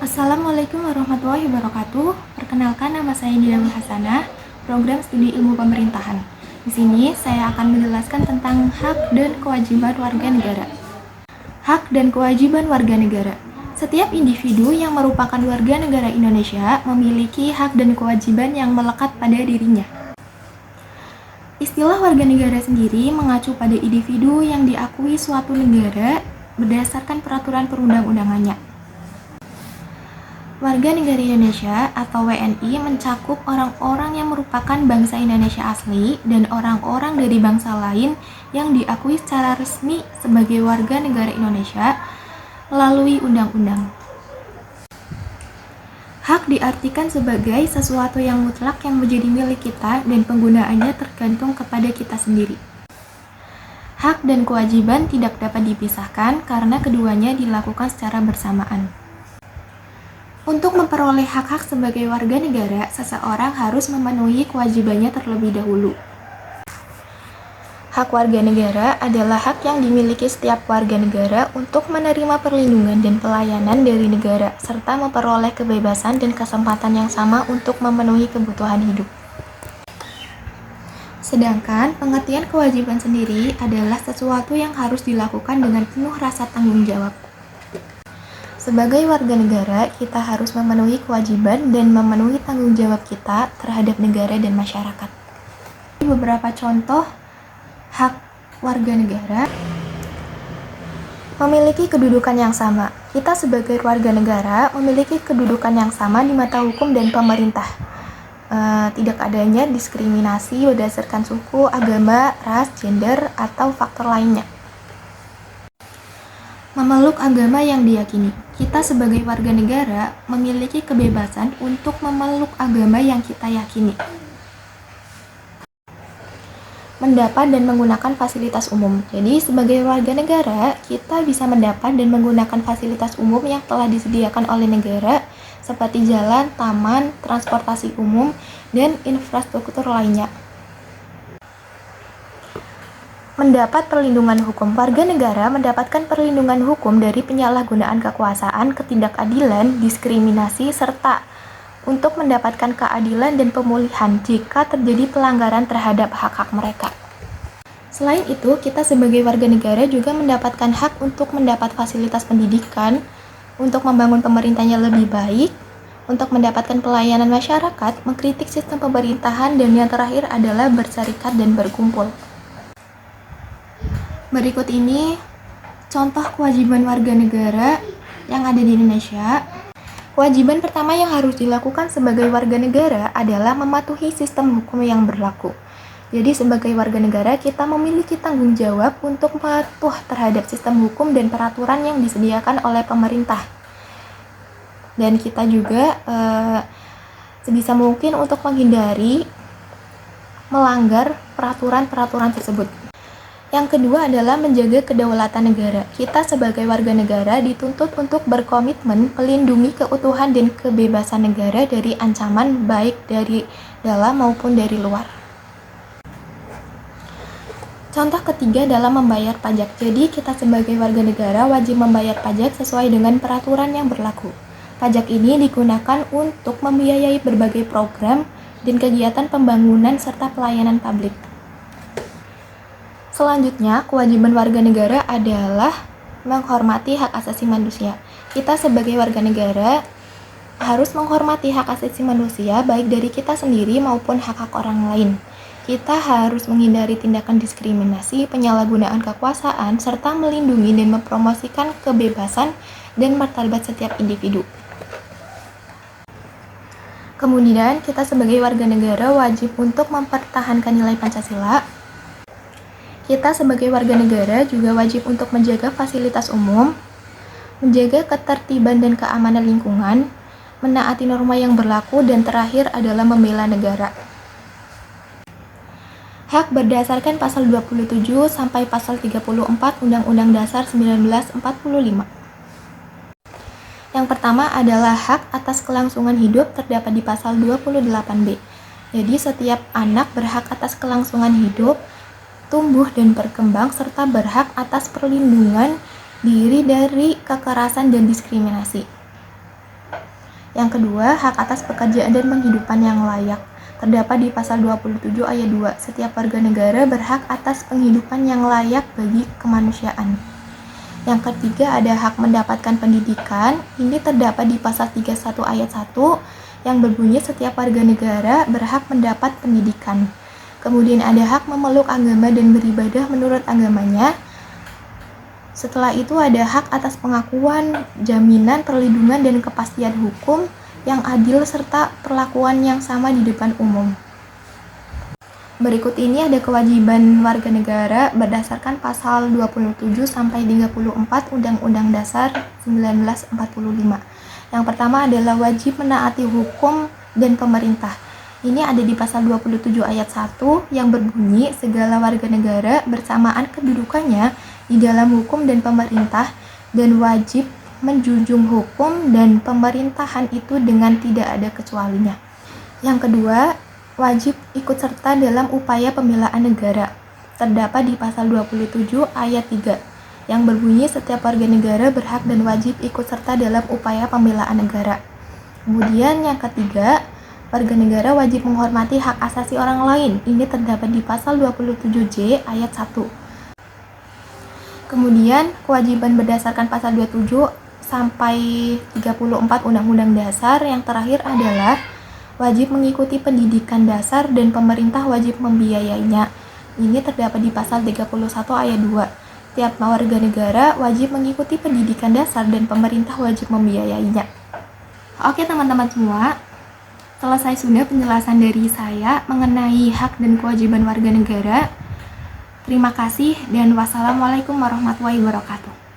Assalamualaikum warahmatullahi wabarakatuh. Perkenalkan, nama saya Nida Hasanah, program studi ilmu pemerintahan. Di sini saya akan menjelaskan tentang hak dan kewajiban warga negara. Hak dan kewajiban warga negara. Setiap individu yang merupakan warga negara Indonesia memiliki hak dan kewajiban yang melekat pada dirinya. Istilah warga negara sendiri mengacu pada individu yang diakui suatu negara berdasarkan peraturan perundang-undangannya. Warga negara Indonesia atau WNI mencakup orang-orang yang merupakan bangsa Indonesia asli dan orang-orang dari bangsa lain yang diakui secara resmi sebagai warga negara Indonesia melalui undang-undang. Hak diartikan sebagai sesuatu yang mutlak yang menjadi milik kita dan penggunaannya tergantung kepada kita sendiri. Hak dan kewajiban tidak dapat dipisahkan karena keduanya dilakukan secara bersamaan. Untuk memperoleh hak-hak sebagai warga negara, seseorang harus memenuhi kewajibannya terlebih dahulu. Hak warga negara adalah hak yang dimiliki setiap warga negara untuk menerima perlindungan dan pelayanan dari negara, serta memperoleh kebebasan dan kesempatan yang sama untuk memenuhi kebutuhan hidup. Sedangkan pengertian kewajiban sendiri adalah sesuatu yang harus dilakukan dengan penuh rasa tanggung jawab. Sebagai warga negara, kita harus memenuhi kewajiban dan memenuhi tanggung jawab kita terhadap negara dan masyarakat. Beberapa contoh hak warga negara: memiliki kedudukan yang sama. Kita sebagai warga negara memiliki kedudukan yang sama di mata hukum dan pemerintah. Tidak adanya diskriminasi berdasarkan suku, agama, ras, gender, atau faktor lainnya. Memeluk agama yang diyakini. Kita sebagai warga negara memiliki kebebasan untuk memeluk agama yang kita yakini. Mendapat dan menggunakan fasilitas umum. Jadi sebagai warga negara, kita bisa mendapat dan menggunakan fasilitas umum yang telah disediakan oleh negara seperti jalan, taman, transportasi umum, dan infrastruktur lainnya. Mendapat perlindungan hukum. Warga negara mendapatkan perlindungan hukum dari penyalahgunaan kekuasaan, ketidakadilan, diskriminasi, serta untuk mendapatkan keadilan dan pemulihan jika terjadi pelanggaran terhadap hak-hak mereka. Selain itu, kita sebagai warga negara juga mendapatkan hak untuk mendapat fasilitas pendidikan, untuk membangun pemerintahnya lebih baik, untuk mendapatkan pelayanan masyarakat, mengkritik sistem pemerintahan, dan yang terakhir adalah berserikat dan berkumpul. Berikut ini contoh kewajiban warga negara yang ada di Indonesia. Kewajiban pertama yang harus dilakukan sebagai warga negara adalah mematuhi sistem hukum yang berlaku. Jadi sebagai warga negara kita memiliki tanggung jawab untuk patuh terhadap sistem hukum dan peraturan yang disediakan oleh pemerintah. Dan kita juga sebisa mungkin untuk menghindari melanggar peraturan-peraturan tersebut. Yang kedua adalah menjaga kedaulatan negara. Kita sebagai warga negara dituntut untuk berkomitmen melindungi keutuhan dan kebebasan negara dari ancaman baik dari dalam maupun dari luar. Contoh ketiga dalam membayar pajak. Jadi kita sebagai warga negara wajib membayar pajak sesuai dengan peraturan yang berlaku. Pajak ini digunakan untuk membiayai berbagai program dan kegiatan pembangunan serta pelayanan publik. Selanjutnya, kewajiban warga negara adalah menghormati hak asasi manusia. Kita sebagai warga negara harus menghormati hak asasi manusia baik dari kita sendiri maupun hak-hak orang lain. Kita harus menghindari tindakan diskriminasi, penyalahgunaan kekuasaan, serta melindungi dan mempromosikan kebebasan dan martabat setiap individu. Kemudian, kita sebagai warga negara wajib untuk mempertahankan nilai Pancasila. Kita sebagai warga negara juga wajib untuk menjaga fasilitas umum, menjaga ketertiban dan keamanan lingkungan, menaati norma yang berlaku, dan terakhir adalah membela negara. Hak berdasarkan pasal 27 sampai pasal 34 Undang-Undang Dasar 1945. Yang pertama adalah hak atas kelangsungan hidup terdapat di pasal 28B. Jadi setiap anak berhak atas kelangsungan hidup, tumbuh dan berkembang, serta berhak atas perlindungan diri dari kekerasan dan diskriminasi. Yang kedua, hak atas pekerjaan dan penghidupan yang layak. Terdapat di pasal 27 ayat 2, setiap warga negara berhak atas penghidupan yang layak bagi kemanusiaan. Yang ketiga, ada hak mendapatkan pendidikan. Ini terdapat di pasal 31 ayat 1 yang berbunyi setiap warga negara berhak mendapat pendidikan. Kemudian ada hak memeluk agama dan beribadah menurut agamanya. Setelah itu ada hak atas pengakuan, jaminan, perlindungan, dan kepastian hukum yang adil serta perlakuan yang sama di depan umum. Berikut ini ada kewajiban warga negara berdasarkan pasal 27 sampai 34 Undang-Undang Dasar 1945. Yang pertama adalah wajib menaati hukum dan pemerintah. Ini ada di pasal 27 ayat 1 yang berbunyi segala warga negara bersamaan kedudukannya di dalam hukum dan pemerintah dan wajib menjunjung hukum dan pemerintahan itu dengan tidak ada kecualinya. Yang kedua, wajib ikut serta dalam upaya pembelaan negara. Terdapat di pasal 27 ayat 3 yang berbunyi setiap warga negara berhak dan wajib ikut serta dalam upaya pembelaan negara. Kemudian yang ketiga, warga negara wajib menghormati hak asasi orang lain. Ini terdapat di pasal 27J ayat 1. Kemudian kewajiban berdasarkan pasal 27 sampai 34 Undang-Undang Dasar yang terakhir adalah wajib mengikuti pendidikan dasar dan pemerintah wajib membiayainya. Ini terdapat di pasal 31 ayat 2. Tiap warga negara wajib mengikuti pendidikan dasar dan pemerintah wajib membiayainya. Oke teman-teman semua, selesai sudah penjelasan dari saya mengenai hak dan kewajiban warga negara. Terima kasih dan wassalamualaikum warahmatullahi wabarakatuh.